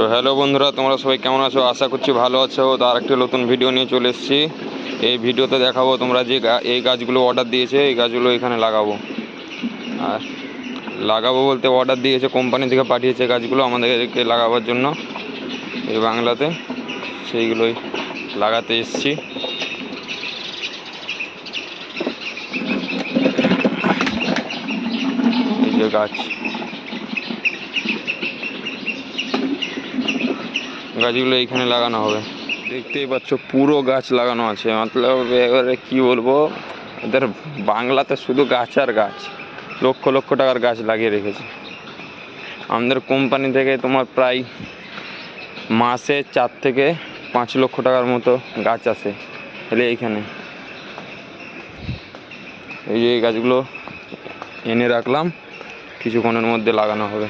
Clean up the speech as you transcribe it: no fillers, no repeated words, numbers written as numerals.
তো হ্যালো বন্ধুরা, তোমরা সবাই কেমন আছো? আশা করছি ভালো আছো। তো আরেকটি নতুন ভিডিও নিয়ে চলে এসেছি। এই ভিডিওতে দেখাবো তোমরা যে এই গাছগুলো অর্ডার দিয়েছে, এই গাছগুলো এখানে লাগাবো। আর লাগাবো বলতে অর্ডার দিয়েছে, কোম্পানি থেকে পাঠিয়েছে গাছগুলো আমাদেরকে লাগাবার জন্য এই বাংলাতে। সেইগুলোই লাগাতে এসেছি। এই যে গাছগুলো এইখানে লাগানো হবে। দেখতেই পাচ্ছ পুরো গাছ লাগানো আছে। মতলব এবারে কি বলবো, এদের বাংলাতে শুধু গাছ আর গাছ, লক্ষ লক্ষ টাকার গাছ লাগিয়ে রেখেছে। আমাদের কোম্পানি থেকে তোমার প্রায় মাসে 4 থেকে 5 লক্ষ টাকার মতো গাছ আসে তাহলে এইখানে। এই যে এই গাছগুলো এনে রাখলাম, কিছুক্ষণের মধ্যে লাগানো হবে।